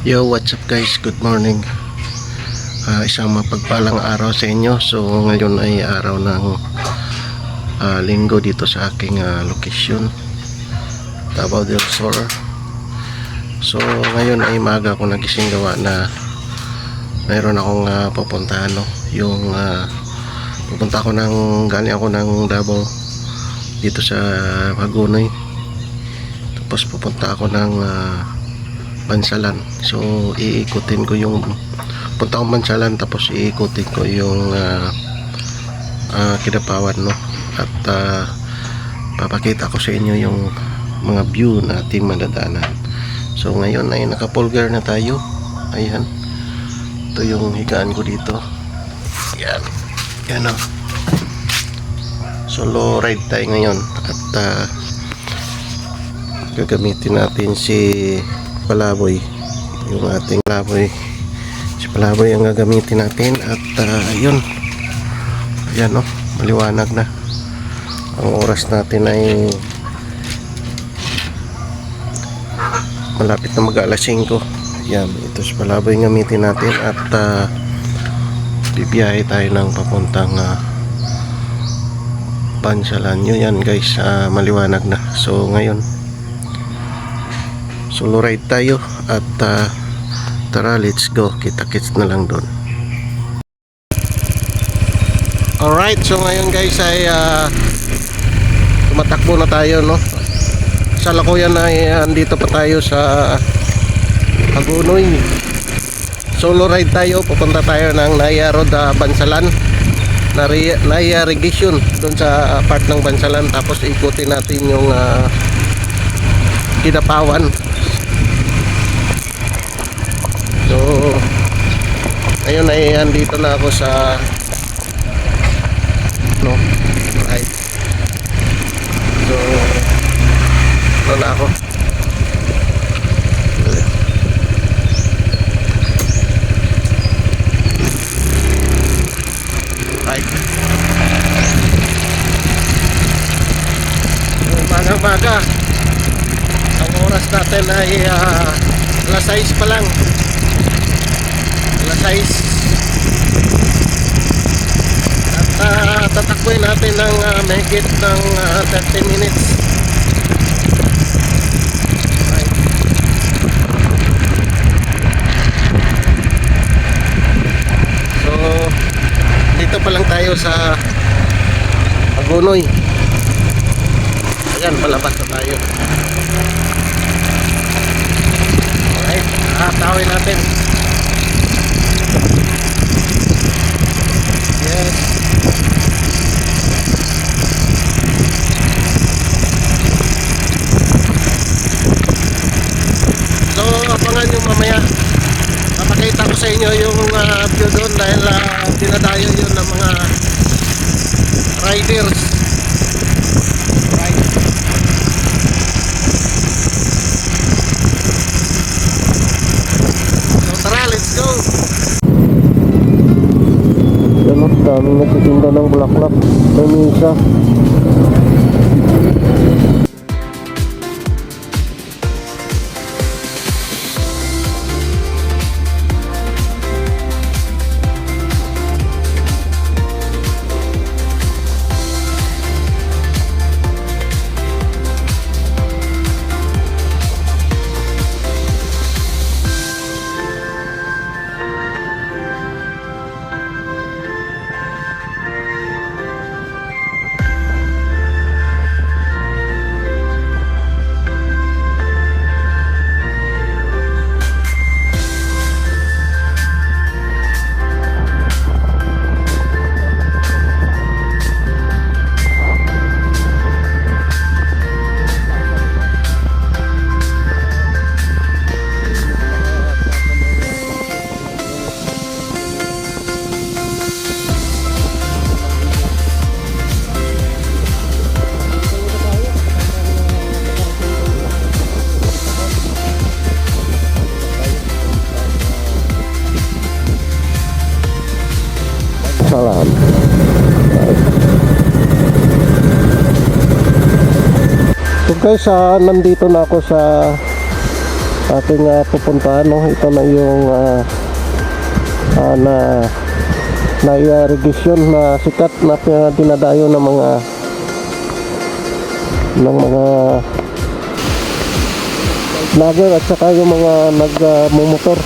Yo, what's up guys? Good morning. Isang mapagpalang araw sa inyo. So ngayon ay araw ng linggo dito sa aking location, Davao del Sur. So ngayon ay maga ako nagising gawa na mayroon akong pupuntahan, no? Yung pupunta ako galing ako ng Davao dito sa Hagonoy. Tapos pupunta ako ng Bansalan. So iikutin ko yung punta akong Bansalan, tapos iikutin ko yung Kidapawan, no? At papakita ko sa inyo yung mga view na ating madadaanan. So ngayon ay naka-polgar na tayo. Ayan, ito yung higaan ko dito. Yan, yan, no? Solo ride tayo ngayon. At gagamitin natin si Palaboy, yung ating Palaboy. Si Palaboy ang gagamitin natin. At yun, ayan, no? Maliwanag na. Ang oras natin ay malapit na mag-alas 5. Yan, ito si Palaboy ang gamitin natin. At bibiyahe tayo ng papuntang Bansalan. Yun yan guys, maliwanag na. So ngayon solo ride tayo. At tara, let's go. Kita-kits na lang doon. Alright, so ngayon guys ay tumatakbo na tayo, no? Sa Lakuyan ay andito pa tayo sa Hagonoy. Solo ride tayo, pupunta tayo ng Naya Road, Bansalan, Naya Regation, doon sa part ng Bansalan. Tapos ikutin natin yung Kidapawan. So ngayon ay andito na ako sa right. So na ako. Right. Umaga-umaga. Ang oras natin ay alas 6 pa lang. Alas 6. At tatakbuhin natin ng mahigit ng 30 minutes. Right. So dito pa lang tayo sa Hagonoy. Ayan, palabas na tayo. Alright, tawin natin. Yes. So abangan nyo mamaya. Papakita ko sa inyo yung view doon dahil dinadayo yun ng mga riders. Right. So tara, let's go. Yan, daming nagtitinda ng bulaklak. May misa. Salam. So guys, nandito na ako sa ating pupuntahan, no? Ito na yung na irrigation na sikat na dinadayo ng mga vlogger at saka yung mga nagmumotor.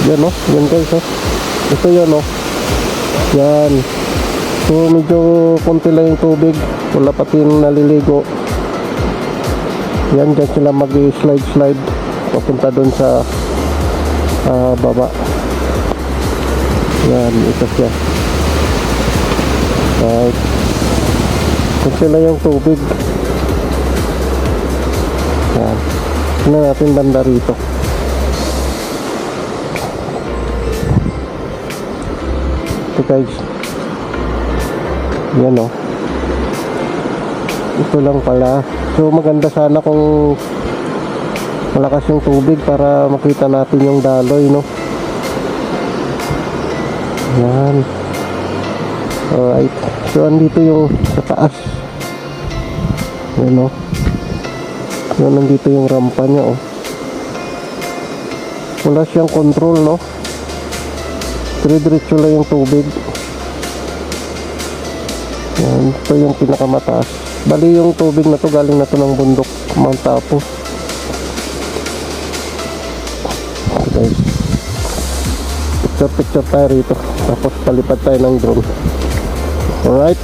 Yan, no? Yan guys, oh. Ito yun, no? Yan. So medyo konti lang yung tubig, wala pati naliligo. Yan, dyan sila mag-slide papunta dun sa baba. Yan, ito siya. Right. Konti lang yung tubig. Yan. Tignan natin banda rito. Ito guys. Yan, oh. Ito lang pala. So maganda sana kung malakas yung tubig para makita natin yung daloy, no? Yan. Alright. So andito yung sa taas. Yan, oh. Yan, nandito yung rampa niya, oh. Wala siyang control, no? Dire-diretso lang yung tubig. Yan, ito yung pinakamataas. Bali yung tubig na to galing na to ng bundok Mount Apo. Okay guys, picture tayo rito, tapos palipad tayo ng drone. Alright.